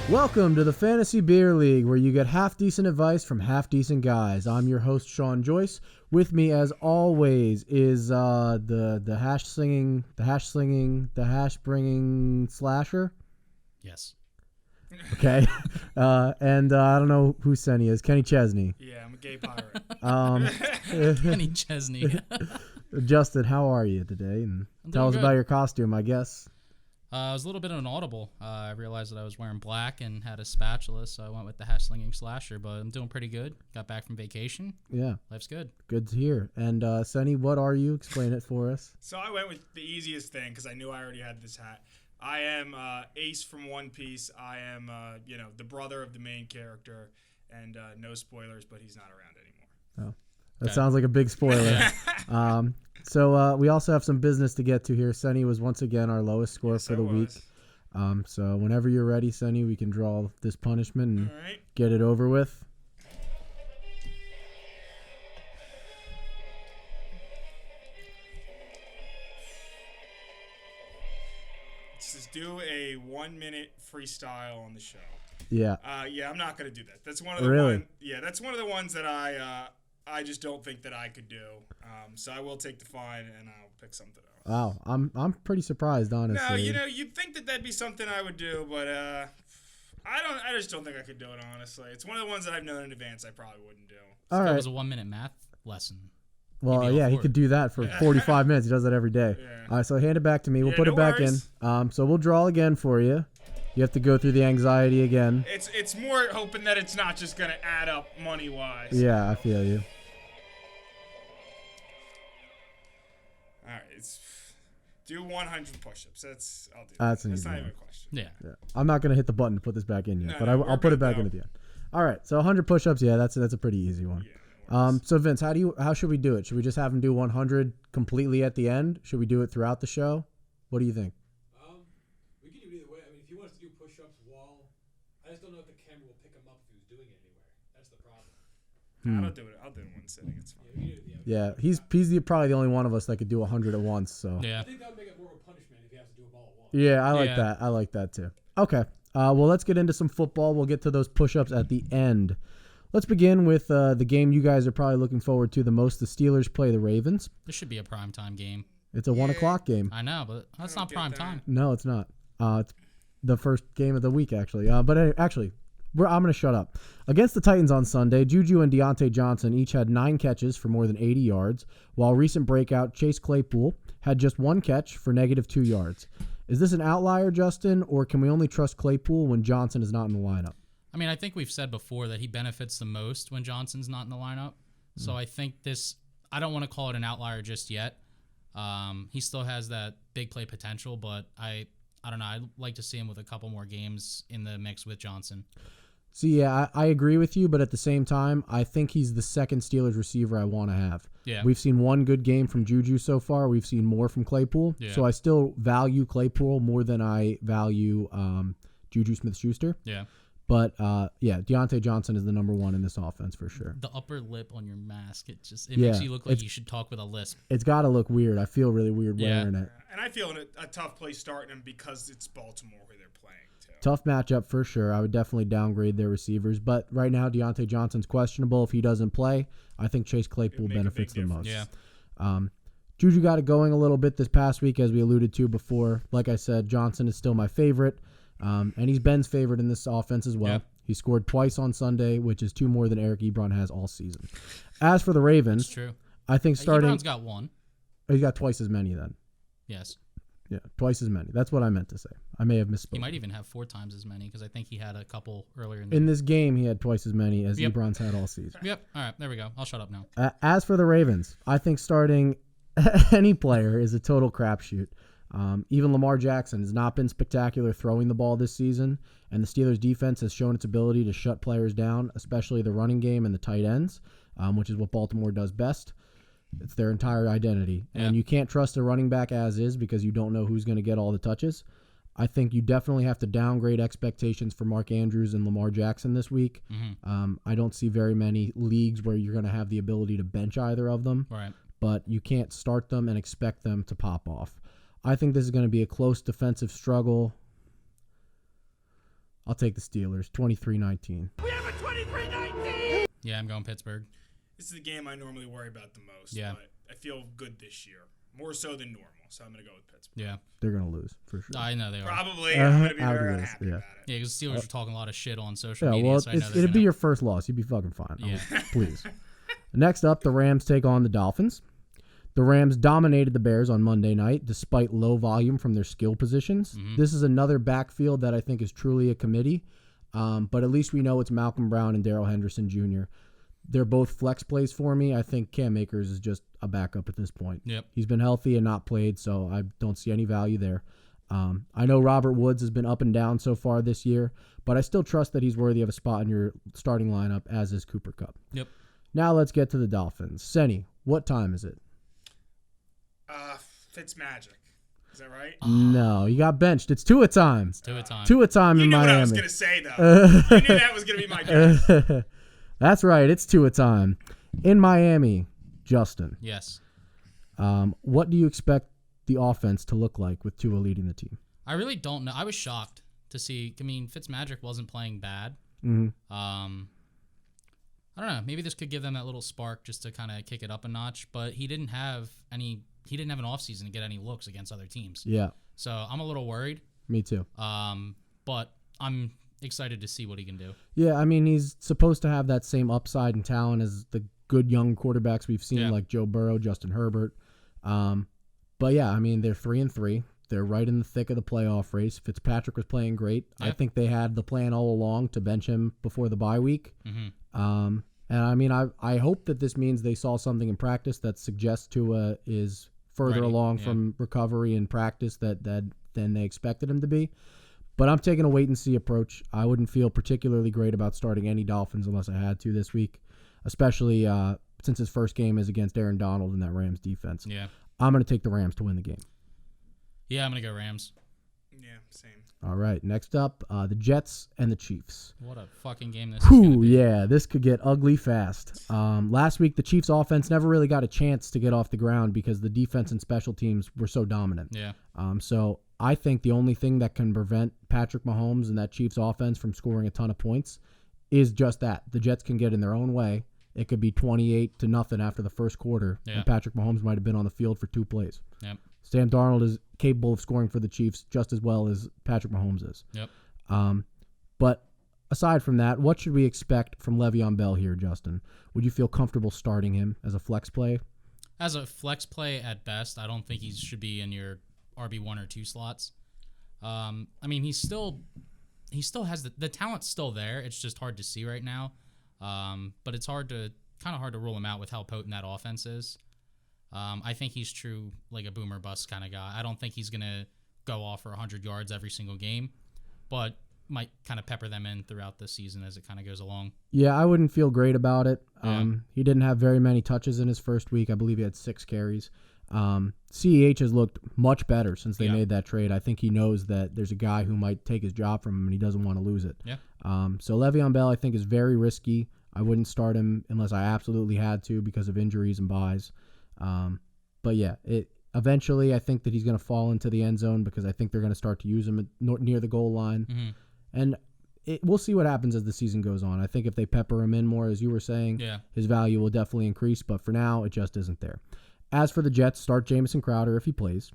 Welcome to the Fantasy Beer League, where you get half-decent advice from half-decent guys. I'm your host, Sean Joyce. With me, as always, is the hash-slinging, the hash-bringing slasher. Yes. Okay. And I don't know who Senni is. Kenny Chesney. Yeah, I'm a gay pirate. Kenny Chesney. Justin, how are you today? And tell us about your costume, I guess. I was a little bit of an audible. I realized that I was wearing black and had a spatula, so I went with the hash-slinging slasher, but I'm doing pretty good. Got back from vacation. Yeah. Life's good. Good to hear. And Senni, what are you? Explain it for us. So I went with the easiest thing because I knew I already had this hat. I am Ace from One Piece. I am, the brother of the main character, and no spoilers, but he's not around anymore. Oh, that sounds like a big spoiler. So we also have some business to get to here. Senni was once again our lowest score for the week. So whenever you're ready, Senni, we can draw this punishment and get it over with. Just do a 1-minute freestyle on the show. Yeah. I'm not gonna do that. That's one of the that's one of the ones that I just don't think that I could do. So I will take the fine and I'll pick something else. Wow, I'm pretty surprised, honestly. No, you'd think that that'd be something I would do, but I just don't think I could do it, honestly. It's one of the ones that I've known in advance I probably wouldn't do. All right. It was a 1-minute math lesson. Well, yeah, he could do that for 45 minutes. He does that every day. Yeah. All right, so hand it back to me. We'll put it back in. So we'll draw again for you. You have to go through the anxiety again. It's more hoping that it's not just going to add up money-wise. Yeah, I feel you. All right, do 100 push-ups. I'll do that. That's not one. even a question. Yeah. I'm not going to hit the button to put this back in yet, but I'll put it back in at the end. All right, so 100 push-ups, yeah, that's a pretty easy one. Yeah, so Vince, how should we do it? Should we just have him do 100 completely at the end? Should we do it throughout the show? What do you think? We can do it either way. I mean, if he wants to do push-ups I just don't know if the camera will pick him up if he was doing it anywhere. That's the problem. I'll do it. I'll do it in one sitting. It's fine. Yeah, he's probably the only one of us that could do 100 at once. So Yeah. I think that would make it more of a punishment if he has to do them all at once. yeah, I like that. I like that too. Okay. Well, let's get into some football. We'll get to those push-ups at the end. Let's begin with the game you guys are probably looking forward to the most. The Steelers play the Ravens. This should be a prime time game. It's a 1 o'clock game. I know, but that's not prime time. No, it's not. It's the first game of the week, actually. But actually, I'm going to shut up. Against the Titans on Sunday, Juju and Deontay Johnson each had 9 catches for more than 80 yards, while recent breakout Chase Claypool had just 1 catch for -2 yards. Is this an outlier, Justin, or can we only trust Claypool when Johnson is not in the lineup? I mean, I think we've said before that he benefits the most when Johnson's not in the lineup. So I think I don't want to call it an outlier just yet. He still has that big play potential, but I don't know. I'd like to see him with a couple more games in the mix with Johnson. So, yeah, I agree with you, but at the same time, I think he's the second Steelers receiver I want to have. Yeah. We've seen one good game from Juju so far. We've seen more from Claypool. Yeah. So I still value Claypool more than I value Juju Smith-Schuster. Yeah. But, Deontay Johnson is the number one in this offense for sure. The upper lip on your mask, it makes you look like you should talk with a lisp. It's got to look weird. I feel really weird wearing it. And I feel a tough place starting him because it's Baltimore where they're playing, too. Tough matchup for sure. I would definitely downgrade their receivers. But right now, Deontay Johnson's questionable. If he doesn't play, I think Chase Claypool benefits the most. Yeah. Juju got it going a little bit this past week, as we alluded to before. Like I said, Johnson is still my favorite. And he's Ben's favorite in this offense as well. Yep. He scored twice on Sunday, which is 2 more than Eric Ebron has all season. As for the Ravens, that's true. I think starting... Ebron's got 1. He's got twice as many then. Yes. Yeah, twice as many. That's what I meant to say. I may have misspoken. He might even have 4 times as many because I think he had a couple earlier in this game. He had twice as many as Ebron's had all season. Yep. All right, there we go. I'll shut up now. As for the Ravens, I think starting any player is a total crapshoot. Even Lamar Jackson has not been spectacular throwing the ball this season, and the Steelers' defense has shown its ability to shut players down, especially the running game and the tight ends, which is what Baltimore does best. It's their entire identity. Yeah. And you can't trust a running back as is because you don't know who's going to get all the touches. I think you definitely have to downgrade expectations for Mark Andrews and Lamar Jackson this week. Mm-hmm. I don't see very many leagues where you're going to have the ability to bench either of them. Right. But you can't start them and expect them to pop off. I think this is going to be a close defensive struggle. I'll take the Steelers, 23-19. Yeah, I'm going Pittsburgh. This is the game I normally worry about the most. Yeah. But I feel good this year, more so than normal. So I'm gonna go with Pittsburgh. Yeah. They're going to lose, for sure. I know they are. Probably. I'm gonna be I would very lose, unhappy yeah. about it. Yeah, because Steelers are talking a lot of shit on social Yeah, media. well, So I know they're it'd be gonna- your first loss. You'd be fucking fine. Yeah. Please. Next up, the Rams take on the Dolphins. The Rams dominated the Bears on Monday night despite low volume from their skill positions. Mm-hmm. This is another backfield that I think is truly a committee, but at least we know it's Malcolm Brown and Darrell Henderson Jr. They're both flex plays for me. I think Cam Akers is just a backup at this point. Yep. He's been healthy and not played, so I don't see any value there. I know Robert Woods has been up and down so far this year, but I still trust that he's worthy of a spot in your starting lineup, as is Cooper Kupp. Yep. Now let's get to the Dolphins. Senni, what time is it? Fitzmagic. Is that right? No, you got benched. It's Tua time. It's 2 a time. Tua time You in knew what I was Miami. gonna say though. You knew that was gonna be my guess. That's right. It's Tua time in Miami. Justin, Yes. what do you expect the offense to look like with Tua leading the team? I really don't know. I was shocked to see. I mean, Fitzmagic wasn't playing bad. Mm-hmm. I don't know. Maybe this could give them that little spark just to kind of kick it up a notch. But he didn't have any. He didn't have an offseason to get any looks against other teams. Yeah, So I'm a little worried. me too. But I'm excited to see what he can do. Yeah, I mean, he's supposed to have that same upside and talent as the good young quarterbacks we've seen, Yeah. like Joe Burrow, Justin Herbert. But yeah, I mean, they're 3-3. They're right in the thick of the playoff race. Fitzpatrick was playing great. I Yeah. think they had the plan all along to bench him before the bye week. Mm-hmm. And I mean, I hope that this means they saw something in practice that suggests Tua is further Ready, along yeah. from recovery and practice than they expected him to be. But I'm taking a wait-and-see approach. I wouldn't feel particularly great about starting any Dolphins unless I had to this week, especially since his first game is against Aaron Donald in that Rams defense. Yeah. I'm going to take the Rams to win the game. Yeah, I'm going to go Rams. Yeah, same. All right, next up, the Jets and the Chiefs. What a fucking game this is going to Whew, be. yeah, this could get ugly fast. Last week, the Chiefs' offense never really got a chance to get off the ground because the defense and special teams were so dominant. Yeah. So I think the only thing that can prevent Patrick Mahomes and that Chiefs' offense from scoring a ton of points is just that. The Jets can get in their own way. It could be 28-0 after the first quarter, Yeah. and Patrick Mahomes might have been on the field for 2 plays. Yep. Sam Darnold is capable of scoring for the Chiefs just as well as Patrick Mahomes is. Yep. But aside from that, what should we expect from Le'Veon Bell here, Justin? Would you feel comfortable starting him as a flex play? As a flex play at best, I don't think he should be in your RB1 or 2 slots. I mean, he still has the talent's still there. It's just hard to see right now. But it's kind of hard to rule him out with how potent that offense is. I think he's true, like a boomer bust kind of guy. I don't think he's going to go off for 100 yards every single game, but might kind of pepper them in throughout the season as it kind of goes along. Yeah, I wouldn't feel great about it. Yeah. He didn't have very many touches in his first week. I believe he had 6 carries. CEH has looked much better since they Yeah. made that trade. I think he knows that there's a guy who might take his job from him, and he doesn't want to lose it. Yeah. So Le'Veon Bell, I think, is very risky. I wouldn't start him unless I absolutely had to because of injuries and buys. But yeah, eventually I think that he's going to fall into the end zone because I think they're going to start to use him near the goal line. Mm-hmm. And we'll see what happens as the season goes on. I think if they pepper him in more, as you were saying, Yeah. his value will definitely increase. But for now, it just isn't there. As for the Jets, start Jamison Crowder if he plays.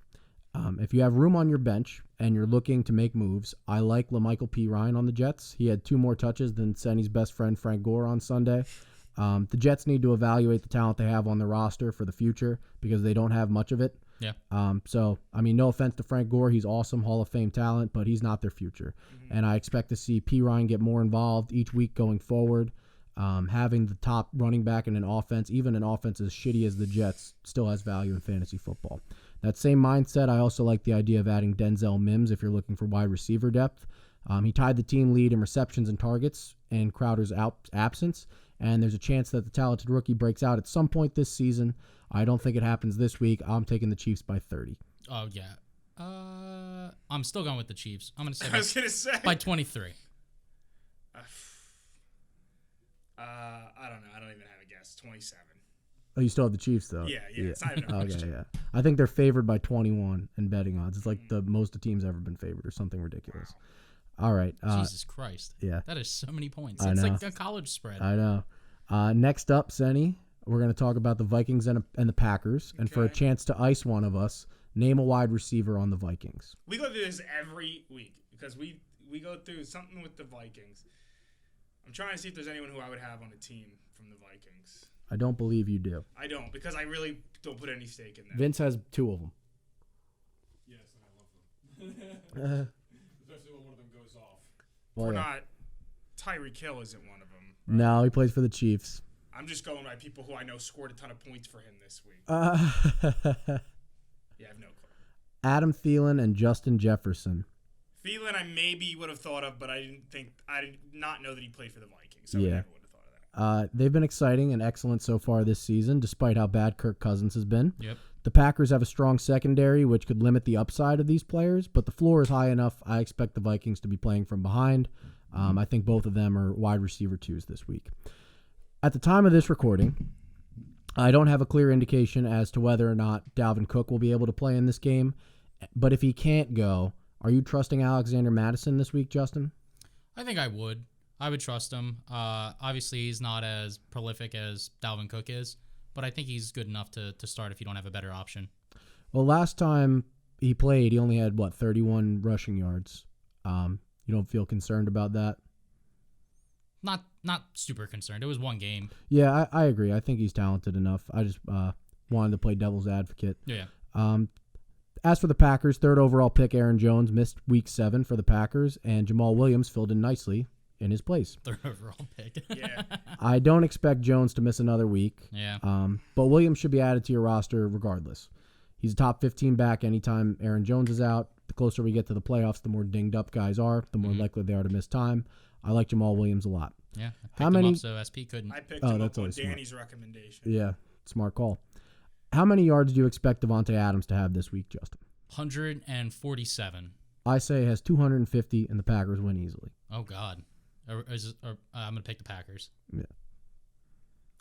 If you have room on your bench and you're looking to make moves, I like LaMichael P. Ryan on the Jets. He had 2 more touches than Senni's best friend Frank Gore on Sunday. The Jets need to evaluate the talent they have on the roster for the future because they don't have much of it. Yeah. So, I mean, no offense to Frank Gore. He's awesome, Hall of Fame talent, but he's not their future. Mm-hmm. And I expect to see P. Ryan get more involved each week going forward. Having the top running back in an offense, even an offense as shitty as the Jets, still has value in fantasy football. That same mindset, I also like the idea of adding Denzel Mims if you're looking for wide receiver depth. He tied the team lead in receptions and targets in Crowder's absence, and there's a chance that the talented rookie breaks out at some point this season. I don't think it happens this week. I'm taking the Chiefs by 30. Oh, yeah. I'm still going with the Chiefs. I'm going to say I was gonna say. by 23. I don't know. I don't even have a guess. 27. Oh, you still have the Chiefs, though? Yeah. It's not even a Okay, question. yeah. I think they're favored by 21 in betting odds. It's like the most a team's ever been favored or something ridiculous. All right. Jesus Christ. Yeah. That is so many points. I It's know. like a college spread. I know. Next up, Senni, we're going to talk about the Vikings and the Packers. And for a Okay. chance to ice one of us, name a wide receiver on the Vikings. We go through this every week because we go through something with the Vikings. I'm trying to see if there's anyone who I would have on a team from the Vikings. I don't believe you do. I don't, because I really don't put any stake in that. Vince has 2 of them. Yes, and I love them. Especially when one of them goes off. Well, We're yeah. not. Tyreek Hill isn't one of them. No, he plays for the Chiefs. I'm just going by people who I know scored a ton of points for him this week. Yeah, I have no clue. Adam Thielen and Justin Jefferson. Thielen, I maybe would have thought of, but I did not know that he played for the Vikings. So Yeah. I never would have thought of that. They've been exciting and excellent so far this season, despite how bad Kirk Cousins has been. Yep. The Packers have a strong secondary, which could limit the upside of these players, but the floor is high enough. I expect the Vikings to be playing from behind. I think both of them are wide receiver 2s this week. At the time of this recording, I don't have a clear indication as to whether or not Dalvin Cook will be able to play in this game, but if he can't go, are you trusting Alexander Madison this week, Justin? I think I would. I would trust him. Obviously, he's not as prolific as Dalvin Cook is, but I think he's good enough to start if you don't have a better option. Well, last time he played, he only had, 31 rushing yards. You don't feel concerned about that? Not super concerned. It was one game. Yeah, I agree. I think he's talented enough. I just wanted to play devil's advocate. Yeah. As for the Packers, 3rd overall pick Aaron Jones missed Week 7 for the Packers, and Jamal Williams filled in nicely in his place. 3rd overall pick. Yeah. I don't expect Jones to miss another week, Yeah. but Williams should be added to your roster regardless. He's a top 15 back anytime Aaron Jones is out. The closer we get to the playoffs, the more dinged up guys are, the more likely they are to miss time. I like Jamal Williams a lot. Yeah. I picked How him many- up so SP couldn't. I picked Oh, him up that's on always smart. Danny's recommendation. Yeah, smart call. How many yards do you expect Devontae Adams to have this week, Justin? 147. I say he has 250, and the Packers win easily. Oh, God. I'm going to pick the Packers.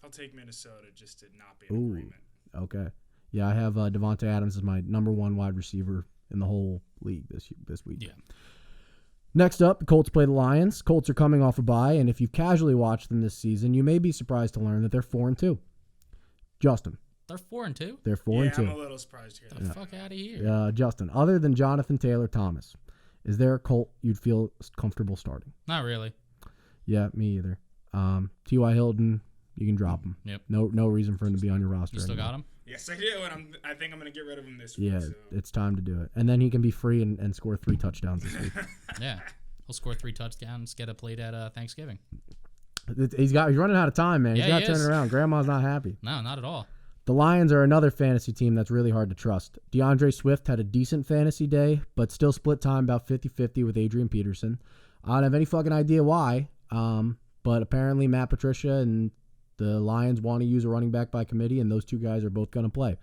I'll take Minnesota just to not be in Ooh. agreement. Okay. Yeah, I have Devontae Adams as my number 1 wide receiver in the whole league this week. Yeah. Next up, the Colts play the Lions. Colts are coming off a bye, and if you've casually watched them this season, you may be surprised to learn that they're 4-2. Justin, They're 4-2. they're Yeah, I'm a 4-2. little surprised to hear The that. fuck out of here. Justin, other than Jonathan Taylor Thomas, is there a Colt you'd feel comfortable starting? Not really. Yeah, me either. T.Y. Hilton, you can drop him. Yep. No reason for him to be on your roster You still anymore. got him? Yes, I do, and I think I'm going to get rid of him this week. Yeah, So. it's time to do it. And then he can be free and score 3 touchdowns this week. Yeah. He'll score 3 touchdowns, get a plate at Thanksgiving. He's running out of time, man. He's Yeah, got he to turn is. it around. Grandma's not happy. No, not at all. The Lions are another fantasy team that's really hard to trust. DeAndre Swift had a decent fantasy day, but still split time about 50-50 with Adrian Peterson. I don't have any fucking idea why, but apparently Matt Patricia and the Lions want to use a running back by committee, and those two guys are both going to play.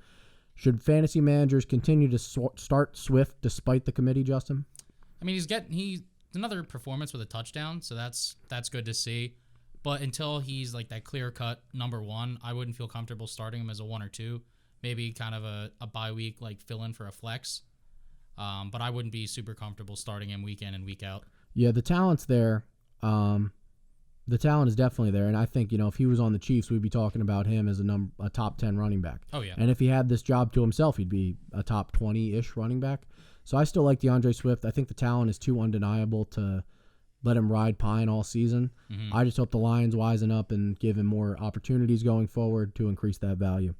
Should fantasy managers continue to start Swift despite the committee, Justin? I mean, he's another performance with a touchdown, so that's good to see. But until he's like that clear-cut number 1, I wouldn't feel comfortable starting him as a 1 or 2. Maybe kind of a bye week, like fill in for a flex. But I wouldn't be super comfortable starting him week in and week out. Yeah, the talent's there. The talent is definitely there, and I think if he was on the Chiefs, we'd be talking about him as a top 10 running back. Oh, yeah. And if he had this job to himself, he'd be a top 20-ish running back. So I still like DeAndre Swift. I think the talent is too undeniable to let him ride pine all season. Mm-hmm. I just hope the Lions wisen up and give him more opportunities going forward to increase that value.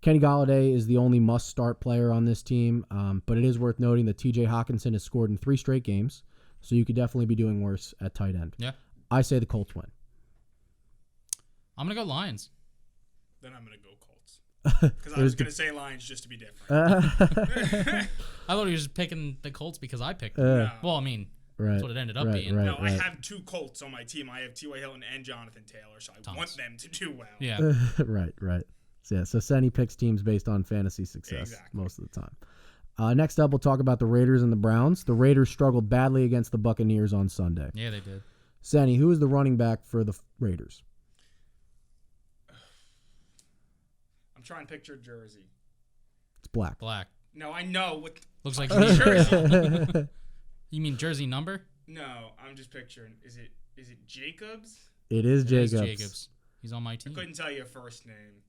Kenny Golladay is the only must-start player on this team, but it is worth noting that T.J. Hawkinson has scored in 3 straight games, so you could definitely be doing worse at tight end. Yeah. I say the Colts win. I'm going to go Lions. Then I'm going to go Colts. Because I was going to say Lions just to be different. I thought he was picking the Colts because I picked them. No. Well, I mean, Right. that's what it ended up Right, being. right. No, I have 2 Colts on my team. I have T.Y. Hilton and Jonathan Taylor, so I want them to do well. Yeah. Right. So Senni picks teams based on fantasy success Exactly. most of the time. Next up, we'll talk about the Raiders and the Browns. The Raiders struggled badly against the Buccaneers on Sunday. Yeah, they did. Senni, who is the running back for the Raiders? I'm trying to picture jersey. It's black. Black. No, I know what Looks like fucking you mean jersey. You mean jersey number? No, I'm just picturing. Is it Jacobs? It is It is Jacobs. Jacobs. He's on my I team. couldn't tell you a first name.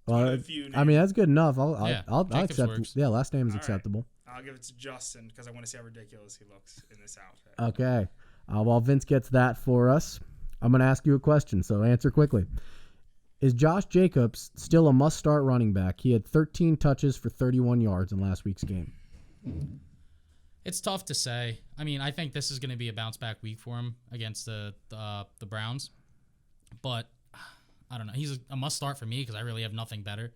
Well, One of the few I mean, names. that's good enough. I'll Jacobs accept. works. Yeah, last name is All right. acceptable. I'll give it to Justin because I want to see how ridiculous he looks in this outfit. Okay. While Vince gets that for us, I'm going to ask you a question, so answer quickly. Is Josh Jacobs still a must-start running back? He had 13 touches for 31 yards in last week's game. It's tough to say. I mean, I think this is going to be a bounce-back week for him against the Browns. But I don't know. He's a must-start for me because I really have nothing better.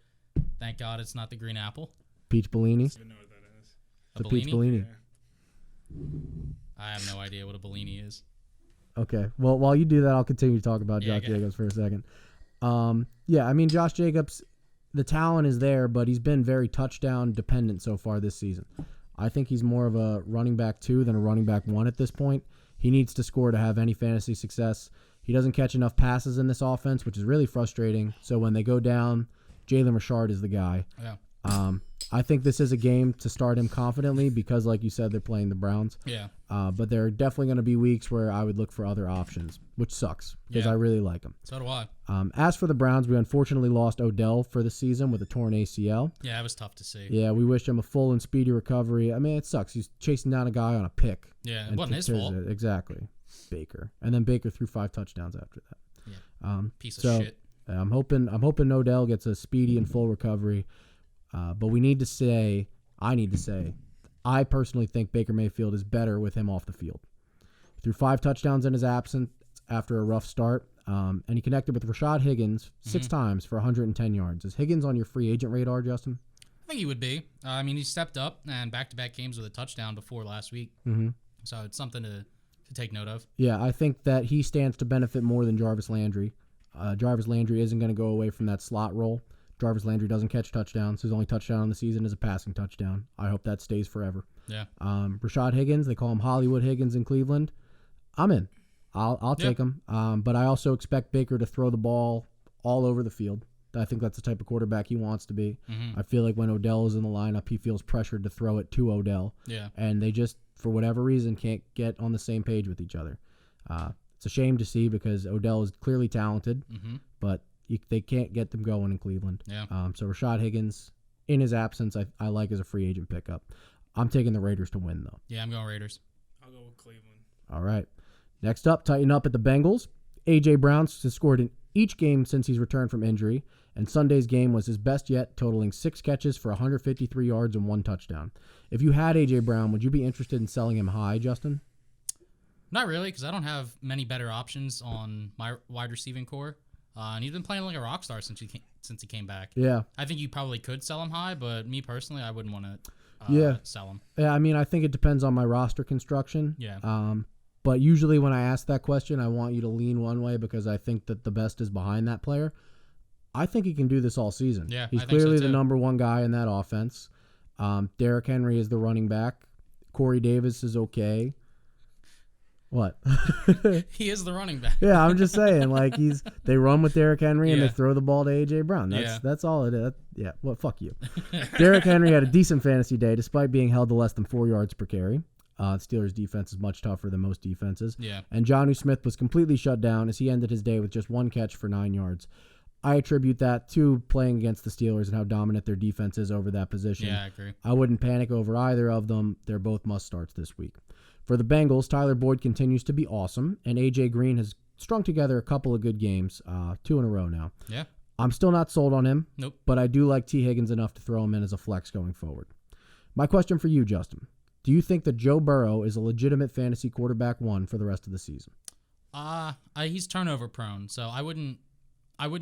Thank God it's not the green apple. Peach Bellini. I don't even know what that is. A The Peach Bellini? Bellini. Yeah. I have no idea what a Bellini is. Okay. Well, while you do that, I'll continue to talk about Yeah, Josh go ahead. Jacobs for a second. Yeah, I mean, Josh Jacobs, the talent is there, but he's been very touchdown dependent so far this season. I think he's more of a running back 2 than a running back 1 at this point. He needs to score to have any fantasy success. He doesn't catch enough passes in this offense, which is really frustrating. So when they go down, Jalen Richard is the guy. Yeah. I think this is a game to start him confidently because, like you said, they're playing the Browns. Yeah. But there are definitely going to be weeks where I would look for other options, which sucks because Yeah. I really like him. So do I. As for the Browns, we unfortunately lost Odell for the season with a torn ACL. Yeah, it was tough to see. Yeah, we wish him a full and speedy recovery. I mean, it sucks. He's chasing down a guy on a pick. Yeah, it and wasn't his tears fault. it. Exactly. Baker. And then Baker threw 5 touchdowns after that. Yeah. Piece of so, shit. I'm hoping Odell gets a speedy and full recovery. But I need to say, I personally think Baker Mayfield is better with him off the field. He threw 5 touchdowns in his absence after a rough start, and he connected with Rashad Higgins 6 times for 110 yards. Is Higgins on your free agent radar, Justin? I think he would be. I mean, he stepped up and back-to-back games with a touchdown before last week. Mm-hmm. So it's something to take note of. Yeah, I think that he stands to benefit more than Jarvis Landry. Jarvis Landry isn't going to go away from that slot role. Jarvis Landry doesn't catch touchdowns. His only touchdown on the season is a passing touchdown. I hope that stays forever. Yeah. Rashad Higgins, they call him Hollywood Higgins in Cleveland. I'm in. I'll take him. But I also expect Baker to throw the ball all over the field. I think that's the type of quarterback he wants to be. Mm-hmm. I feel like when Odell is in the lineup, he feels pressured to throw it to Odell. Yeah. And they just, for whatever reason, can't get on the same page with each other. It's a shame to see because Odell is clearly talented, but they can't get them going in Cleveland. Yeah. So Rashad Higgins, in his absence, I like as a free agent pickup. I'm taking the Raiders to win, though. Yeah, I'm going Raiders. I'll go with Cleveland. All right. Next up, tighten up at the Bengals. A.J. Brown has scored in each game since he's returned from injury, and Sunday's game was his best yet, totaling 6 catches for 153 yards and 1 touchdown. If you had A.J. Brown, would you be interested in selling him high, Justin? Not really, because I don't have many better options on my wide receiving core. And he's been playing like a rock star since he came back. Yeah. I think you probably could sell him high, but me personally, I wouldn't want to sell him. Yeah, I mean, I think it depends on my roster construction. Yeah. But usually when I ask that question, I want you to lean one way because I think that the best is behind that player. I think he can do this all season. Yeah, He's I think so clearly the too. number 1 guy in that offense. Derrick Henry is the running back. Corey Davis is okay. What? He is the running back. Yeah, I'm just saying, like they run with Derrick Henry and they Yeah. throw the ball to AJ Brown. Yeah. That's all it is. Yeah, well, fuck you. Derrick Henry had a decent fantasy day despite being held to less than 4 yards per carry. Steelers defense is much tougher than most defenses. Yeah. And Jonnu Smith was completely shut down as he ended his day with just 1 catch for 9 yards. I attribute that to playing against the Steelers and how dominant their defense is over that position. Yeah, I agree. I wouldn't panic over either of them. They're both must-starts this week. For the Bengals, Tyler Boyd continues to be awesome, and A.J. Green has strung together a couple of good games, 2 in a row now. Yeah. I'm still not sold on him, Nope. but I do like T. Higgins enough to throw him in as a flex going forward. My question for you, Justin. Do you think that Joe Burrow is a legitimate fantasy quarterback 1 for the rest of the season? He's turnover prone, so I wouldn't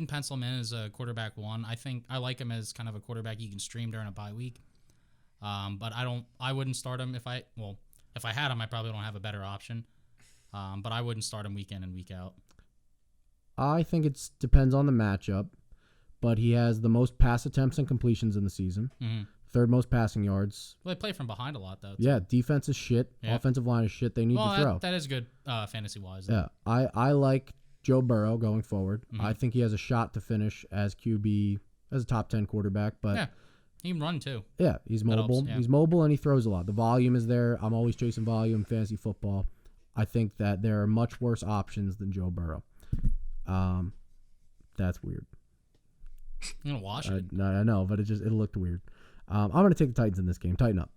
pencil him in as a quarterback 1. I think I like him as kind of a quarterback you can stream during a bye week. But I wouldn't start him if I had him, I probably don't have a better option. But I wouldn't start him week in and week out. I think it depends on the matchup, but he has the most pass attempts and completions in the season. Mm-hmm. 3rd most passing yards. Well, they play from behind a lot, though. Yeah, defense is shit. Yeah. Offensive line is shit. They need to throw. That is good fantasy-wise. Yeah, I like Joe Burrow going forward. Mm-hmm. I think he has a shot to finish as QB, as a top 10 quarterback. But Yeah. He can run, too. yeah, he's That mobile. helps, yeah. He's mobile and he throws a lot. The volume is there. I'm always chasing volume, fantasy football. I think that there are much worse options than Joe Burrow. That's weird. I'm going to wash it. I know, but it looked weird. I'm going to take the Titans in this game. Tighten up.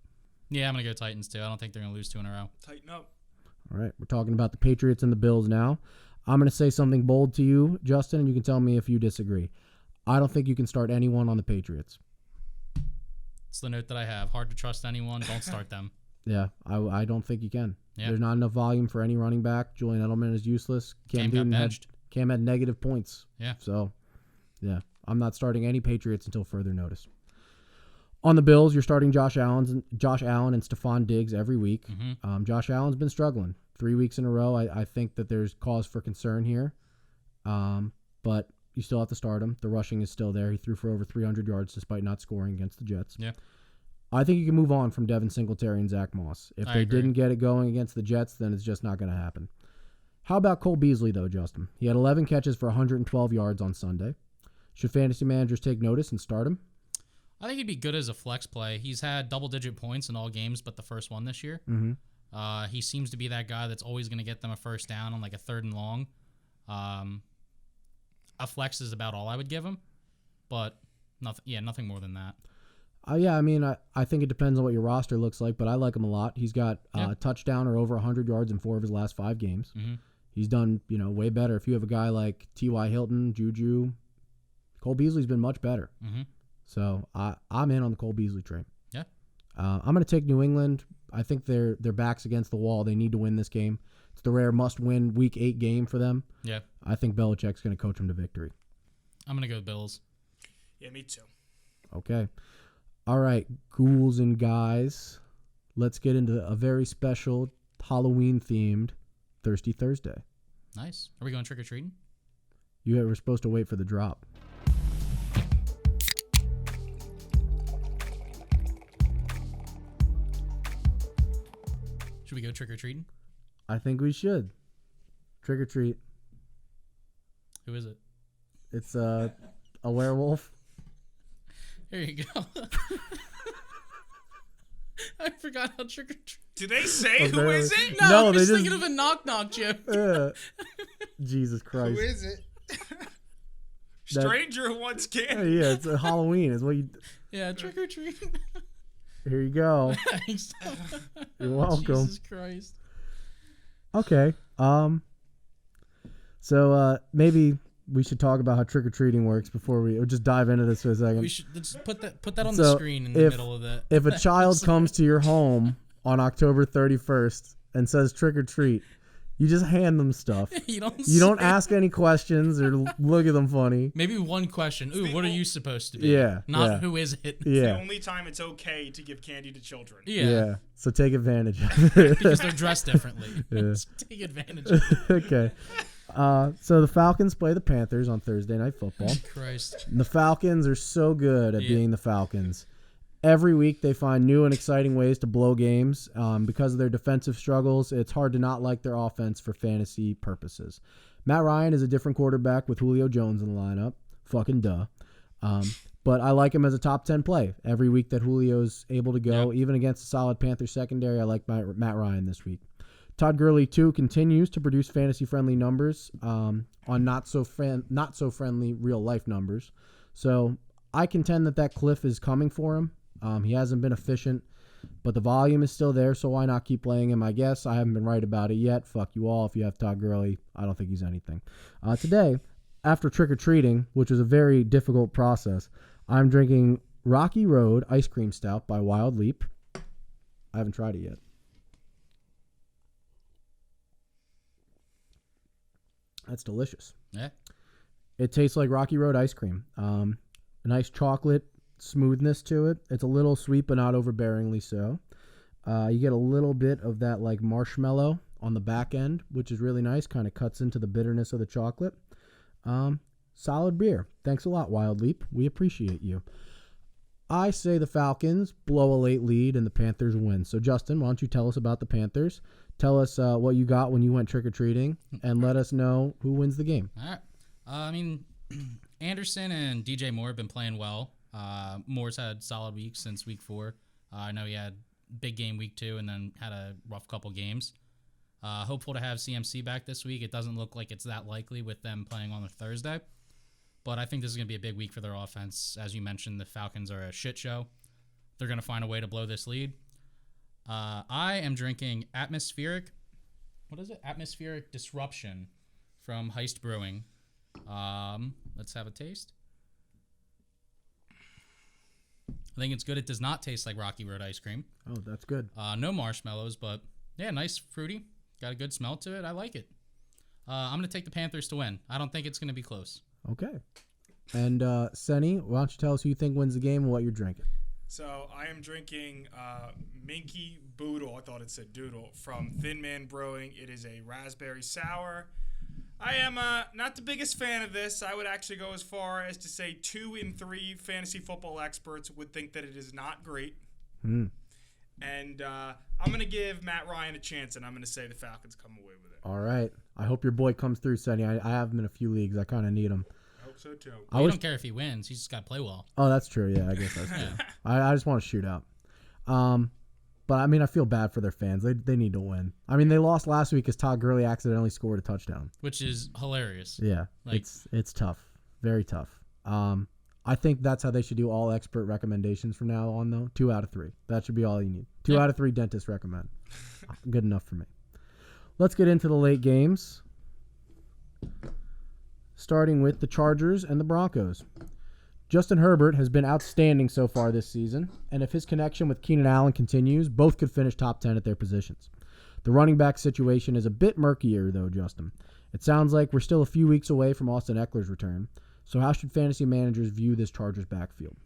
Yeah, I'm going to go Titans, too. I don't think they're going to lose 2 in a row. Tighten up. All right, we're talking about the Patriots and the Bills now. I'm going to say something bold to you, Justin, and you can tell me if you disagree. I don't think you can start anyone on the Patriots. It's the note that I have. Hard to trust anyone. Don't start them. Yeah, I don't think you can. Yeah. There's not enough volume for any running back. Julian Edelman is useless. Cam got benched. Cam had negative points. Yeah. So, yeah, I'm not starting any Patriots until further notice. On the Bills, you're starting Josh Allen and Stephon Diggs every week. Mm-hmm. Josh Allen's been struggling 3 weeks in a row. I think that there's cause for concern here, but you still have to start him. The rushing is still there. He threw for over 300 yards despite not scoring against the Jets. Yeah. I think you can move on from Devin Singletary and Zach Moss. If they didn't get it going against the Jets, then it's just not going to happen. How about Cole Beasley, though, Justin? He had 11 catches for 112 yards on Sunday. Should fantasy managers take notice and start him? I think he'd be good as a flex play. He's had double-digit points in all games but the first one this year. Mm-hmm. He seems to be that guy that's always going to get them a first down on like a 3rd and long. A flex is about all I would give him, but nothing more than that. I think it depends on what your roster looks like, but I like him a lot. He's got a touchdown or over 100 yards in 4 of his last 5 games. Mm-hmm. He's done, way better. If you have a guy like T.Y. Hilton, Juju, Cole Beasley's been much better. Mm-hmm. So I'm in on the Cole Beasley train. Yeah. I'm going to take New England. I think their back's against the wall. They need to win this game. It's the rare must-win Week 8 game for them. Yeah. I think Belichick's going to coach them to victory. I'm going to go Bills. Yeah, me too. Okay. All right, ghouls and guys, let's get into a very special Halloween-themed Thirsty Thursday. Nice. Are we going trick-or-treating? You were supposed to wait for the drop. Should we go trick-or-treating? I think we should. Trick or treat. Who is it? It's a werewolf. Here you go. I forgot how trick or treat. Did they say who is it? No, No, I'm they just just- thinking of a knock joke. Jesus Christ. Who is it? Stranger who wants candy. Yeah, it's a Halloween. Is what you. Yeah, trick or treat. Here you go. Thanks. You're welcome. Jesus Christ. Okay. So maybe we should talk about how trick or treating works before we just dive into this for a second. We should just put that on So, the screen in the if- middle of that. If a child comes to your home on October 31st and says trick or treat, you just hand them stuff. you don't You don't ask any questions or look at them funny. Maybe one question. Ooh, what are you supposed to be? Yeah, Not yeah. who is it? The Yeah. only time it's okay to give candy to children. Yeah. So take advantage of it. Because they're dressed differently. Yeah. So take advantage of it. Okay. So the Falcons play the Panthers on Thursday Night Football. Christ. The Falcons are so good at Yeah. being the Falcons. Every week they find new and exciting ways to blow games. Because of their defensive struggles, it's hard to not like their offense for fantasy purposes. Matt Ryan is a different quarterback with Julio Jones in the lineup. Fucking duh. But I like him as a top 10 play. Every week that Julio's able to go, even against a solid Panthers secondary, I like Matt Ryan this week. Todd Gurley, too, continues to produce fantasy-friendly numbers on not-so-friendly real-life numbers. So I contend that cliff is coming for him. He hasn't been efficient, but the volume is still there, so why not keep playing him, I guess. I haven't been right about it yet. Fuck you all if you have Todd Gurley. I don't think he's anything. Today, after trick-or-treating, which was a very difficult process, I'm drinking Rocky Road Ice Cream Stout by Wild Leap. I haven't tried it yet. That's delicious. Yeah. It tastes like Rocky Road ice cream. A nice chocolate smoothness to it. It's a little sweet, but not overbearingly so. You get a little bit of that like marshmallow on the back end, which is really nice. Kind of cuts into the bitterness of the chocolate. Solid beer. Thanks a lot, Wild Leap. We appreciate you. I say the Falcons blow a late lead and the Panthers win. So, Justin, why don't you tell us about the Panthers? Tell us what you got when you went trick-or-treating, and let us know who wins the game. All right. Anderson and DJ Moore have been playing well. Moore's had solid weeks since week 4. I know he had big game week 2 and then had a rough couple games. Hopeful to have CMC back this week. It doesn't look like it's that likely with them playing on a Thursday. But I think this is going to be a big week for their offense. As you mentioned, the Falcons are a shit show. They're going to find a way to blow this lead. I am drinking Atmospheric Disruption from Heist Brewing. Let's have a taste. I think it's good. It does not taste like Rocky Road ice cream. Oh, that's good. No marshmallows, but yeah, nice fruity. Got a good smell to it. I like it. I'm going to take the Panthers to win. I don't think it's going to be close. Okay. And Senni, why don't you tell us who you think wins the game and what you're drinking? So I am drinking Minky Boodle. I thought it said Doodle from Thin Man Brewing. It is a raspberry sour. I am not the biggest fan of this. I would actually go as far as to say 2 in 3 fantasy football experts would think that it is not great. And I'm going to give Matt Ryan a chance, and I'm going to say the Falcons come away with it. All right. I hope your boy comes through, Senni. I have him in a few leagues. I kind of need him. I hope so, too. I don't care if he wins. He's just got to play well. Oh, that's true. Yeah, I guess that's true. I just want to shoot out. But, I mean, I feel bad for their fans. They need to win. I mean, they lost last week because Todd Gurley accidentally scored a touchdown. Which is hilarious. Yeah, it's tough. Very tough. I think that's how they should do all expert recommendations from now on, though. 2 out of 3. That should be all you need. 2 out of 3 dentists recommend. Good enough for me. Let's get into the late games. Starting with the Chargers and the Broncos. Justin Herbert has been outstanding so far this season, and if his connection with Keenan Allen continues, both could finish top 10 at their positions. The running back situation is a bit murkier, though, Justin. It sounds like we're still a few weeks away from Austin Eckler's return. So how should fantasy managers view this Chargers backfield?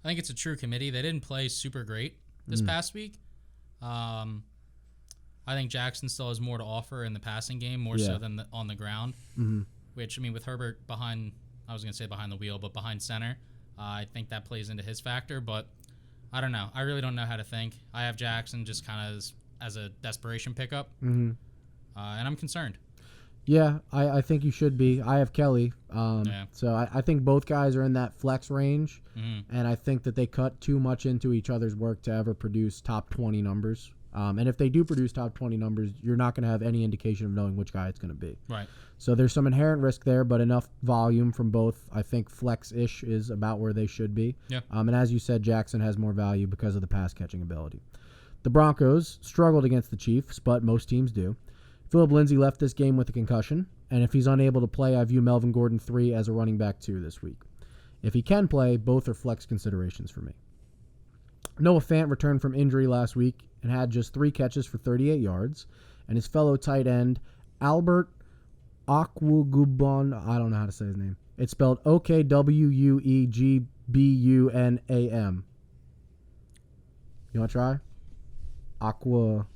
I think it's a true committee. They didn't play super great this past week. I think Jackson still has more to offer in the passing game, more so than on the ground. Which, I mean, with Herbert behind, I was going to say behind the wheel, but behind center, I think that plays into his factor. But I don't know. I really don't know how to think. I have Jackson just kind of as a desperation pickup, and I'm concerned. Yeah, I think you should be. I have Kelly. So I think both guys are in that flex range, and I think that they cut too much into each other's work to ever produce top 20 numbers. And if they do produce top 20 numbers, you're not going to have any indication of knowing which guy it's going to be. Right. So there's some inherent risk there, but enough volume from both. I think flex-ish is about where they should be. Yeah. And as you said, Jackson has more value because of the pass-catching ability. The Broncos struggled against the Chiefs, but most teams do. Phillip Lindsay left this game with a concussion, and if he's unable to play, I view Melvin Gordon 3 as a running back 2 this week. If he can play, both are flex considerations for me. Noah Fant returned from injury last week and had just 3 catches for 38 yards, and his fellow tight end, Albert Okwuegbunam, I don't know how to say his name. It's spelled Okwuegbunam. You want to try? Aquafina.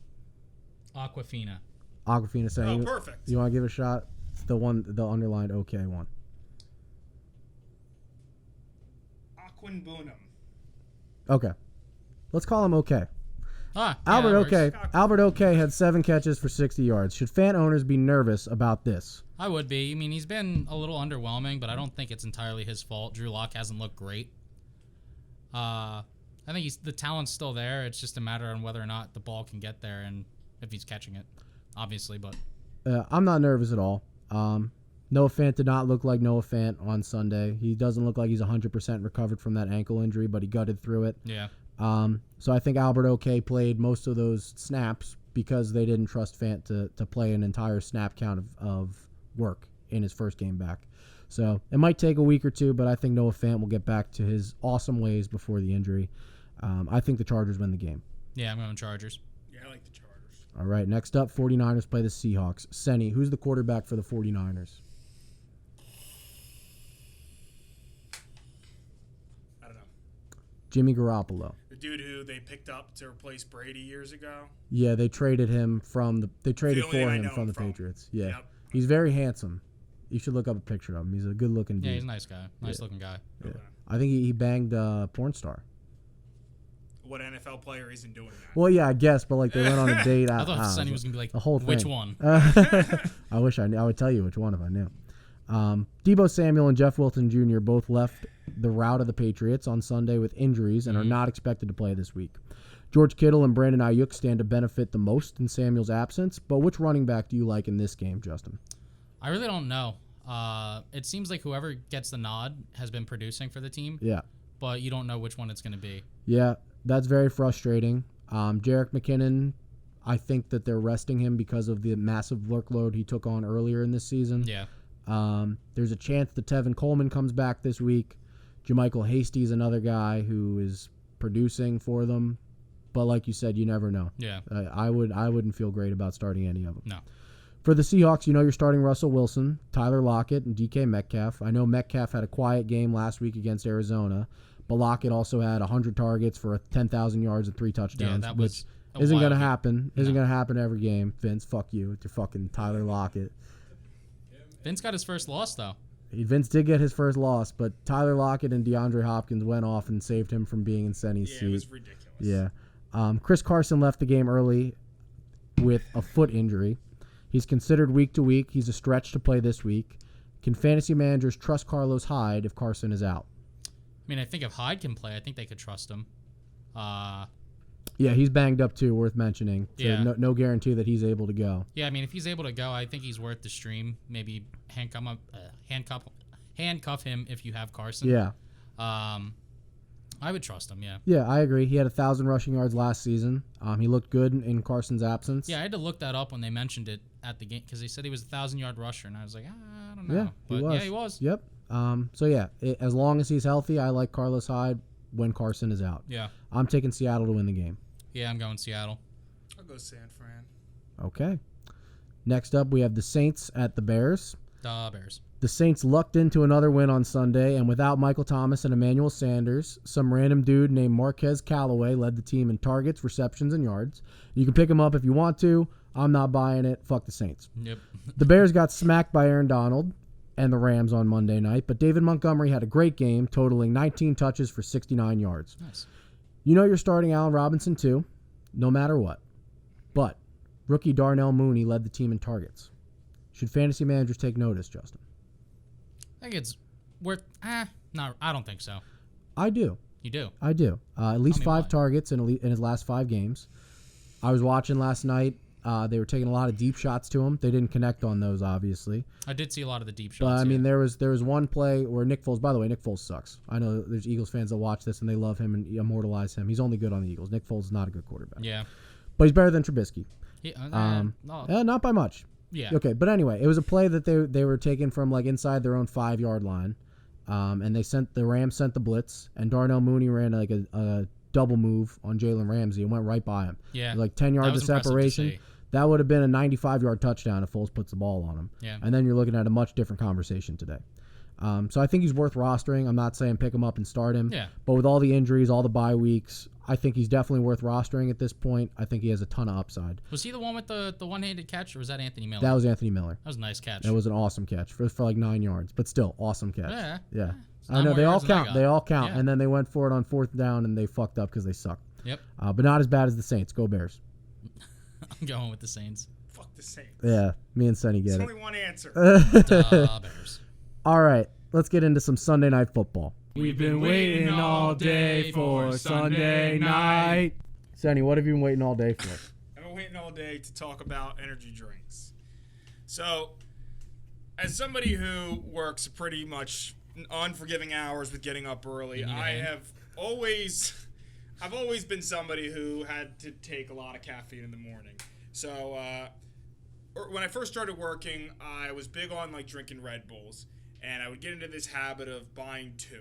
Saying, Oh, perfect. You want to give it a shot? It's the underlined OK one. Aquinbunum. Okay. Let's call him OK. Albert OK. Albert OK had 7 catches for 60 yards. Should fan owners be nervous about this? I would be. I mean, he's been a little underwhelming, but I don't think it's entirely his fault. Drew Lock hasn't looked great. I think the talent's still there. It's just a matter on whether or not the ball can get there and if he's catching it, obviously. But I'm not nervous at all. Noah Fant did not look like Noah Fant on Sunday. He doesn't look like he's 100% recovered from that ankle injury, but he gutted through it. Yeah. So I think Albert OK played most of those snaps because they didn't trust Fant to play an entire snap count of work in his first game back. So it might take a week or two, but I think Noah Fant will get back to his awesome ways before the injury. I think the Chargers win the game. Yeah, I'm going Chargers. Yeah, I like the Chargers. All right, next up, 49ers play the Seahawks. Senni, who's the quarterback for the 49ers? I don't know. Jimmy Garoppolo. The dude who they picked up to replace Brady years ago. Yeah, they traded him from the only for I him know from him the from. Patriots. Yeah. Yep. He's very handsome. You should look up a picture of him. He's a good-looking dude. Yeah, he's a nice guy. Nice-looking guy. Yeah. Okay. I think he banged a porn star. What NFL player isn't doing that? Well, yeah, I guess, but like they went on a date. I thought Senni was going to be like, the whole thing. which one? I wish I knew. I would tell you which one if I knew. Deebo Samuel and Jeff Wilson Jr. both left the route of the Patriots on Sunday with injuries and are not expected to play this week. George Kittle and Brandon Ayuk stand to benefit the most in Samuel's absence, but which running back do you like in this game, Justin? I really don't know. It seems like whoever gets the nod has been producing for the team. Yeah. But you don't know which one it's going to be. Yeah, that's very frustrating. Jerick McKinnon, I think that they're resting him because of the massive workload he took on earlier in this season. Yeah. There's a chance that Tevin Coleman comes back this week. JaMychal Hasty is another guy who is producing for them. But like you said, you never know. Yeah. I wouldn't feel great about starting any of them. No. For the Seahawks, you're starting Russell Wilson, Tyler Lockett, and DK Metcalf. I know Metcalf had a quiet game last week against Arizona, but Lockett also had 100 targets for 10,000 yards and 3 touchdowns, which isn't going to happen. Isn't going to happen every game. Vince, fuck you with your fucking Tyler Lockett. Vince got his first loss, though. Vince did get his first loss, but Tyler Lockett and DeAndre Hopkins went off and saved him from being in Senni's seat. Yeah, it was ridiculous. Yeah. Chris Carson left the game early with a foot injury. He's considered week to week. He's a stretch to play this week. Can fantasy managers trust Carlos Hyde if Carson is out? I mean, I think if Hyde can play, I think they could trust him. Yeah, he's banged up too, worth mentioning. So Yeah. no guarantee that he's able to go. Yeah, I mean, if he's able to go, I think he's worth the stream. Maybe handcuff him if you have Carson. Yeah. I would trust him, yeah. Yeah, I agree. He had 1,000 rushing yards last season. He looked good in Carson's absence. Yeah, I had to look that up when they mentioned it at the game because they said he was a 1,000-yard rusher, and I was like, I don't know. Yeah, but he was. yeah, he was. Yep. So yeah, as long as he's healthy, I like Carlos Hyde when Carson is out. Yeah. I'm taking Seattle to win the game. Yeah, I'm going Seattle. I'll go San Fran. Okay. Next up, we have the Saints at the Bears. The Bears. The Saints lucked into another win on Sunday, and without Michael Thomas and Emmanuel Sanders, some random dude named Marquez Callaway led the team in targets, receptions, and yards. You can pick him up if you want to. I'm not buying it. Fuck the Saints. Yep. The Bears got smacked by Aaron Donald and the Rams on Monday night, but David Montgomery had a great game, totaling 19 touches for 69 yards. Nice. You're starting Allen Robinson too, no matter what. But rookie Darnell Mooney led the team in targets. Should fantasy managers take notice, Justin? I think it's worth. No, I don't think so. I do. You do. I do. At least Tell me 5 why. targets in his last 5 games. I was watching last night. They were taking a lot of deep shots to him. They didn't connect on those, obviously. I did see a lot of the deep shots. But I mean, yeah. there was one play where Nick Foles. By the way, Nick Foles sucks. I know there's Eagles fans that watch this and they love him and immortalize him. He's only good on the Eagles. Nick Foles is not a good quarterback. Yeah. But he's better than Trubisky. No. Not by much. Yeah. Okay, but anyway, it was a play that they were taking from like inside their own 5-yard line, and the Rams sent the blitz, and Darnell Mooney ran like a double move on Jalen Ramsey and went right by him. Yeah. Like 10 yards was of impressive to separation. see. That would have been a 95-yard touchdown if Foles puts the ball on him. Yeah. And then you're looking at a much different conversation today. So I think he's worth rostering. I'm not saying pick him up and start him. Yeah. But with all the injuries, all the bye weeks, I think he's definitely worth rostering at this point. I think he has a ton of upside. Was he the one with the one-handed catch, or was that Anthony Miller? That was Anthony Miller. That was a nice catch. That was an awesome catch for like 9 yards, but still awesome catch. Yeah. Yeah. It's I not know more they all yards than I count. got. They all count. Yeah. And then they went for it on 4th down and they fucked up because they suck. Yep. But not as bad as the Saints. Go Bears. I'm going with the Saints. Fuck the Saints. Yeah, me and Senni There's get it. only one answer. The Bears. All right, let's get into some Sunday night football. We've been waiting all day for Sunday night. Senni, what have you been waiting all day for? I've been waiting all day to talk about energy drinks. So, as somebody who works pretty much unforgiving hours with getting up early, You need a I hand? have I've always been somebody who had to take a lot of caffeine in the morning. So, when I first started working, I was big on like drinking Red Bulls, and I would get into this habit of buying 2.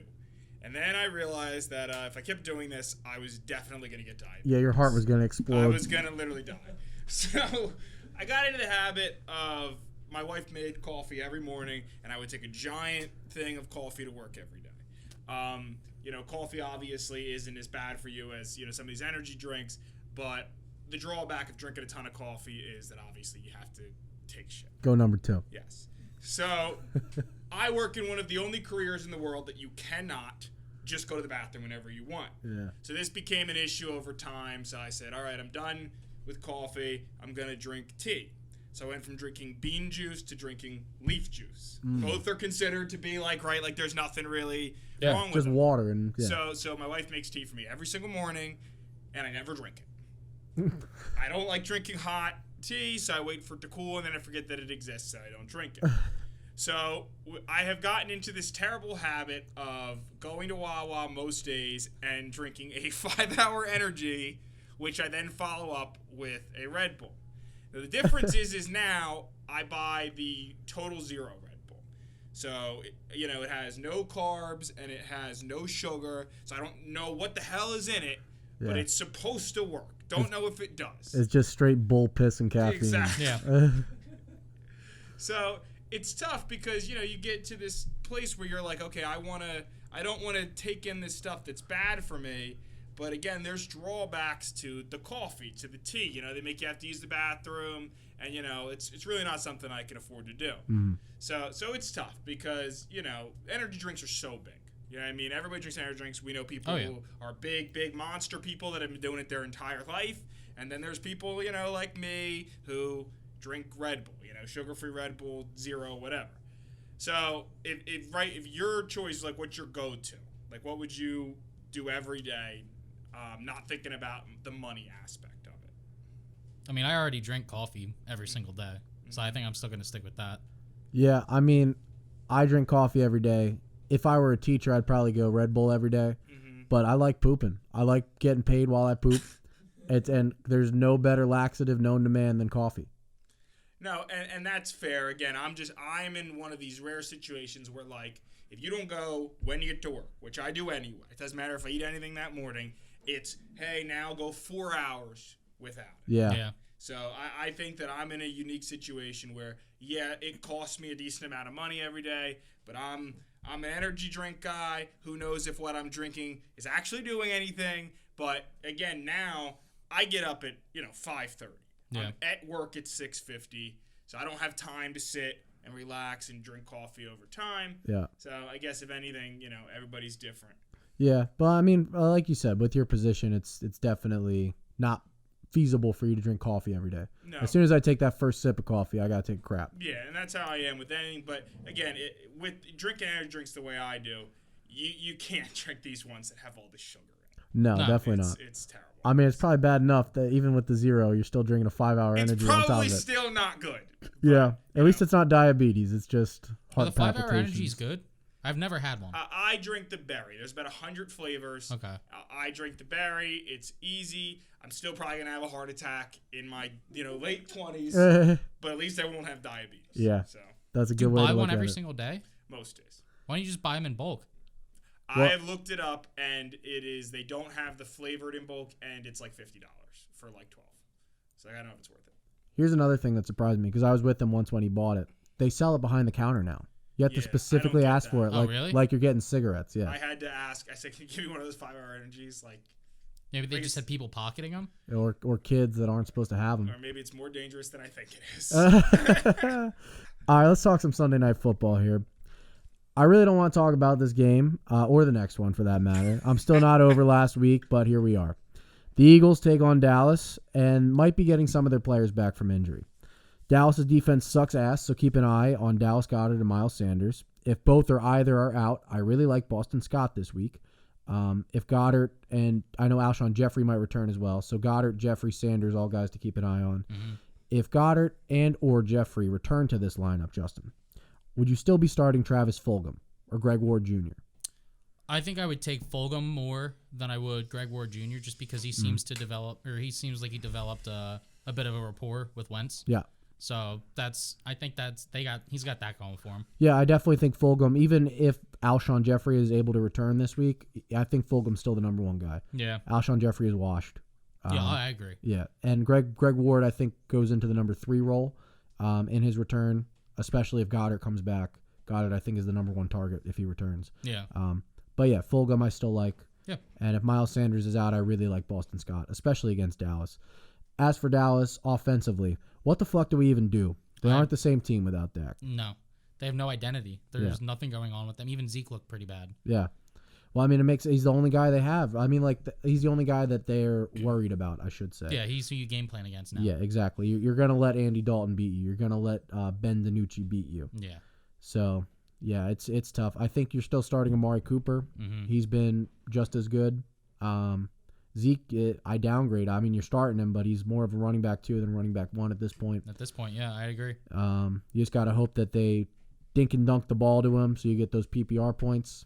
And then I realized that if I kept doing this, I was definitely going to get diabetes. Yeah, your heart was going to I explode. was going to literally die. So I got into the habit of my wife made coffee every morning, and I would take a giant thing of coffee to work every day. Coffee obviously isn't as bad for you as, some of these energy drinks, but the drawback of drinking a ton of coffee is that obviously you have to take shit. Go number 2. Yes. So I work in one of the only careers in the world that you cannot just go to the bathroom whenever you want. Yeah. So this became an issue over time. So I said, all right, I'm done with coffee. I'm going to drink tea. So I went from drinking bean juice to drinking leaf juice. Both are considered to be like there's nothing really wrong with Just them. water and yeah. So my wife makes tea for me every single morning, and I never drink it. I don't like drinking hot tea, so I wait for it to cool, and then I forget that it exists, so I don't drink it. So I have gotten into this terrible habit of going to Wawa most days and drinking a 5-hour energy, which I then follow up with a Red Bull. Now, the difference is now I buy the Total Zero Red Bull. So, it has no carbs and it has no sugar, so I don't know what the hell is in it, but it's supposed to work. Don't know if it does. It's just straight bull piss and caffeine. Exactly. Yeah. So it's tough because you get to this place where you're like, okay, I don't want to take in this stuff that's bad for me, but again, there's drawbacks to the coffee, to the tea. They make you have to use the bathroom, and it's really not something I can afford to do. So it's tough because energy drinks are so big. You know what I mean? Everybody drinks energy drinks. We know people who are big monster people that have been doing it their entire life, and then there's people like me who drink Red Bull, sugar-free Red Bull, zero, whatever. So if your choice, like, what's your go-to? Like, what would you do every day, not thinking about the money aspect of it? I mean, I already drink coffee every single day, so I think I'm still going to stick with that. Yeah, I mean, I drink coffee every day. If I were a teacher, I'd probably go Red Bull every day. But I like pooping. I like getting paid while I poop. And there's no better laxative known to man than coffee. No, and that's fair. Again, I'm in one of these rare situations where, like, if you don't go when you get to work, which I do anyway, it doesn't matter if I eat anything that morning, it's, hey, now go 4 hours without it. Yeah. So I think that I'm in a unique situation where, it costs me a decent amount of money every day, but I'm an energy drink guy. Who knows if what I'm drinking is actually doing anything? But again, now I get up at 5:30. Yeah. I'm at work at 6:50, so I don't have time to sit and relax and drink coffee over time. Yeah. So I guess if anything, everybody's different. Yeah, but I mean, like you said, with your position, it's definitely not feasible for you to drink coffee every day. No. As soon as I take that first sip of coffee, I gotta take a crap. Yeah, and that's how I am with anything. But again, with drinking energy drinks the way I do, you can't drink these ones that have all the sugar in it. No, definitely not. It's terrible. I mean, it's probably bad enough that even with the zero, you're still drinking a 5-hour energy It's on top probably of it. still not good. Yeah, at least it's not diabetes. It's just heart The 5-hour palpitations. energy is good. I've never had one. I drink the berry. There's about 100 flavors. Okay. I drink the berry. It's easy. I'm still probably gonna have a heart attack in my late 20s, but at least I won't have diabetes. Yeah. So That's a Do good you way buy to look one at every it. single day? most days. Why don't you just buy them in bulk? I looked it up, and they don't have the flavored in bulk, and it's like $50 for like 12. So I don't know if it's worth it. Here's another thing that surprised me because I was with him once when he bought it. They sell it behind the counter now. You have to Yeah, specifically I don't get ask for that. it, Oh, like really? like you're getting cigarettes. Yeah, I had to ask. I said, "Can you give me one of those 5-hour energies?" Like, Maybe they Like just it's- had people pocketing them. or kids that aren't supposed to have them. or maybe it's more dangerous than I think it is. All right, let's talk some Sunday Night Football here. I really don't want to talk about this game or the next one for that matter. I'm still not over last week, but here we are. The Eagles take on Dallas and might be getting some of their players back from injury. Dallas' defense sucks ass, so keep an eye on Dallas Goedert and Miles Sanders. If both or either are out, I really like Boston Scott this week. If Goddard, and I know Alshon Jeffrey might return as well, so Goddard, Jeffrey, Sanders, all guys to keep an eye on. Mm-hmm. If Goddard and or Jeffrey return to this lineup, Justin, would you still be starting Travis Fulgham or Greg Ward Jr.? I think I would take Fulgham more than I would Greg Ward Jr. just because he seems to develop, or he seems like he developed a bit of a rapport with Wentz. Yeah. So he's got that going for him. Yeah, I definitely think Fulgham, even if Alshon Jeffrey is able to return this week, I think Fulgham's still the number one guy. Yeah. Alshon Jeffrey is washed. Yeah, I agree. Yeah, and Greg Ward, I think, goes into the number 3 role in his return, especially if Goddard comes back. Goddard, I think, is the number 1 target if he returns. Yeah. But yeah, Fulgham I still like. Yeah. And if Miles Sanders is out, I really like Boston Scott, especially against Dallas. As for Dallas, offensively, what the fuck do we even do? They aren't the same team without Dak. No. They have no identity. There's nothing going on with them. Even Zeke looked pretty bad. Yeah. Well, I mean, he's the only guy they have. I mean, he's the only guy that they're worried about, I should say. Yeah, he's who you game plan against now. Yeah, exactly. You're going to let Andy Dalton beat you. You're going to let Ben DiNucci beat you. Yeah. So, yeah, it's tough. I think you're still starting Amari Cooper. Mm-hmm. He's been just as good. Zeke, I downgrade. I mean, you're starting him, but he's more of a running back 2 than running back 1 at this point. At this point, yeah, I agree. You just got to hope that they dink and dunk the ball to him so you get those PPR points.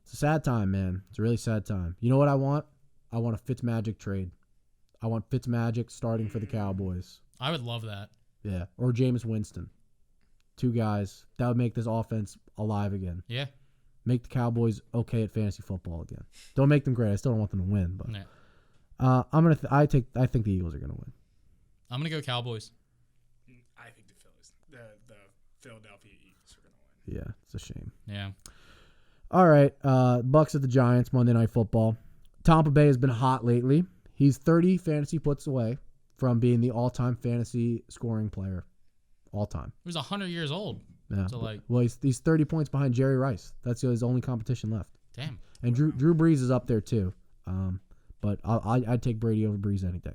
It's a sad time, man. It's a really sad time. You know what I want? I want a Fitzmagic trade. I want Fitzmagic starting for the Cowboys. I would love that. Yeah, or Jameis Winston. 2 guys. That would make this offense alive again. Yeah. Make the Cowboys okay at fantasy football again. Don't make them great. I still don't want them to win, but Yeah. I think the Eagles are gonna win. I'm gonna go Cowboys. I think the Phillies, the Philadelphia Eagles are going to win. Yeah, it's a shame. Yeah. All right, Bucks at the Giants, Monday Night Football. Tampa Bay has been hot lately. He's 30 fantasy puts away from being the all-time fantasy scoring player, all time. He was 100 years old. Yeah. So, like, well, he's 30 points behind Jerry Rice. That's his only competition left. damn. And Drew Brees is up there too. But I'd take Brady over Brees any day.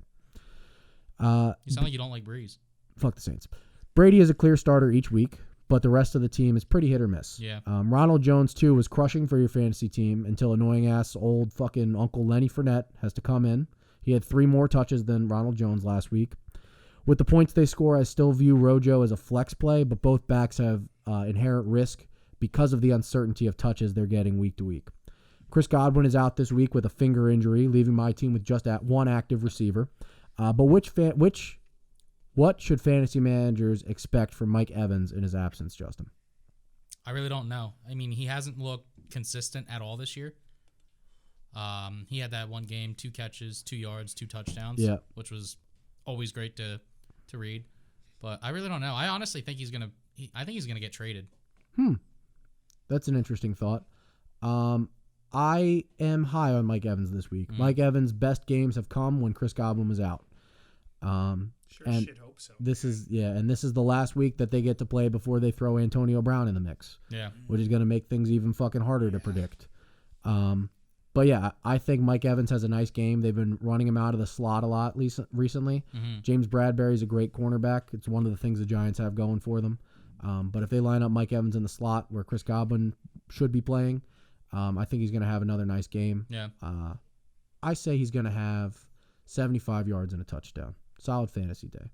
You sound like you don't like Breeze. Fuck the Saints. Brady is a clear starter each week, but the rest of the team is pretty hit or miss. Yeah. Ronald Jones, too, was crushing for your fantasy team until annoying-ass old fucking Uncle Lenny Fournette has to come in. He had 3 more touches than Ronald Jones last week. With the points they score, I still view Rojo as a flex play, but both backs have inherent risk because of the uncertainty of touches they're getting week to week. Chris Godwin is out this week with a finger injury, leaving my team with just one active receiver. But what should fantasy managers expect from Mike Evans in his absence, Justin? I really don't know. I mean, he hasn't looked consistent at all this year. He had that one game, 2 catches, 2 yards, 2 touchdowns, which was always great to read. But I really don't know. I honestly think he's gonna get traded. That's an interesting thought. I am high on Mike Evans this week. Mike Evans' best games have come when Chris Godwin was out. Sure and shit hope so. This is the last week that they get to play before they throw Antonio Brown in the mix. Yeah. Which is going to make things even fucking harder to predict. But yeah, I think Mike Evans has a nice game. They've been running him out of the slot a lot recently. James Bradbury's a great cornerback. It's one of the things the Giants have going for them. But if they line up Mike Evans in the slot where Chris Godwin should be playing, I think he's going to have another nice game. Yeah. I say he's going to have 75 yards and a touchdown. Solid fantasy day.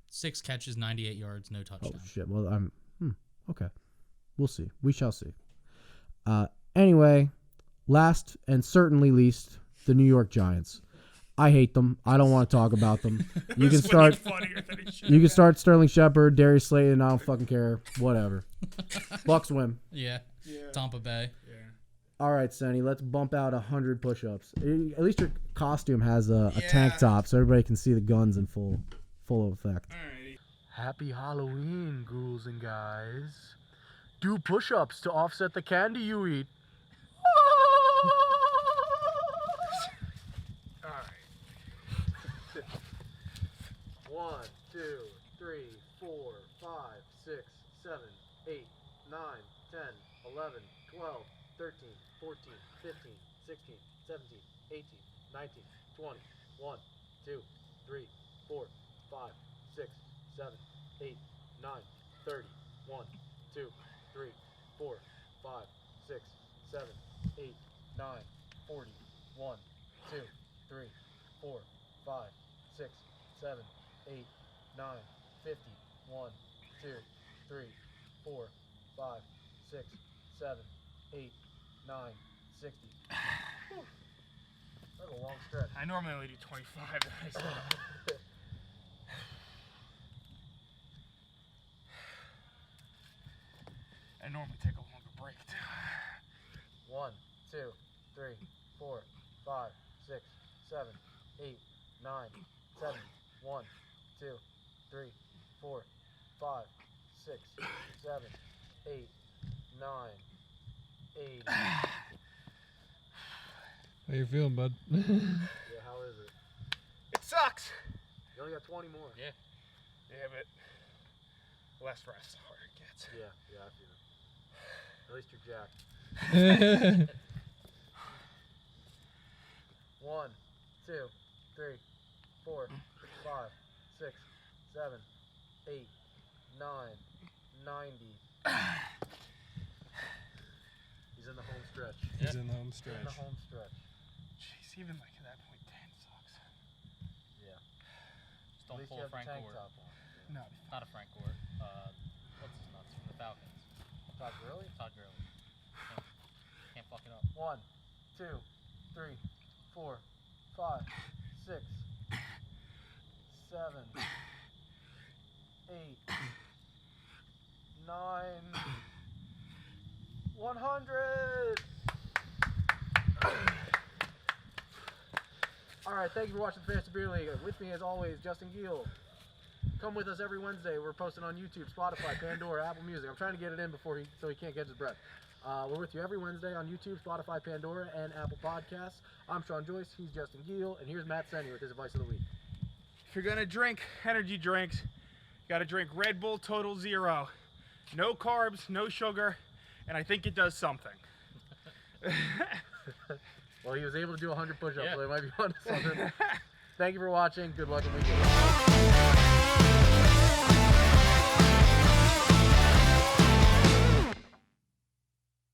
6 catches, 98 yards, no touchdown. Oh, shit. Well, okay. We'll see. We shall see. Anyway, last and certainly least, the New York Giants. I hate them. I don't want to talk about them. You can start. You can start Sterling Shepard, Darius Slayton. I don't fucking care. Whatever. Bucks win. Yeah. Tampa Bay. Yeah. All right, Senni, let's bump out 100 push-ups. At least your costume has a tank top, so everybody can see the guns in full effect. Alrighty. Happy Halloween, ghouls and guys. Do push-ups to offset the candy you eat. Alright. 1, 2, 3, 4, 5, 6, 7, 8, 9, 10, 11, 12, 13, 14, 15, 16, 17, 18, 19, 20, 1, 2, 3, 4, 5, 6, 7, 8, 9, 30, 1, 2, 3, 4, 5, 6, 7, 8, 9, 40, 1, 2, 3, 4, 5, 6, 7, 8, 9, 50, 1, 2, 3, 4, 5, 6, 7, 8, 9, 60. That's a long stretch. I normally only do 25. I normally take a longer break. 1, 2, 3, 4, 5, 6, 7, 8, 9, 7, 1, 2, 3, 4, 5, 6, 7, 8, 9, 80. How you feeling, bud? Yeah, how is it? It sucks. You only got 20 more. Yeah, but less rest, the harder it gets. Yeah, I feel it. At least you're jacked. 1, 2, 3, 4, 5, 6, 7, 8, 9, 90. He's in the home stretch. He's in the home In stretch. the home stretch. Jeez, even like Don't pull a Frank Gore. No. Not a Frank Gore. What's his nuts from the Falcons? Todd Gurley? Todd Gurley. Can't fuck it up. 1, 2, 3, 4, 5, 6, 7, 8, 9, 100. All right, thank you for watching the Fantasy Beer League. With me, as always, Justin Giel. Come with us every Wednesday. We're posting on YouTube, Spotify, Pandora, Apple Music. I'm trying to get it in before so he can't catch his breath. We're with you every Wednesday on YouTube, Spotify, Pandora, and Apple Podcasts. I'm Sean Joyce. He's Justin Giel, and here's Matt Senni with his advice of the week. If you're gonna drink energy drinks, you gotta drink Red Bull Total Zero. No carbs, no sugar, and I think it does something. Well, he was able to do 100 push-ups, Yeah. so he might be on to something. Thank you for watching. Good luck in weekend.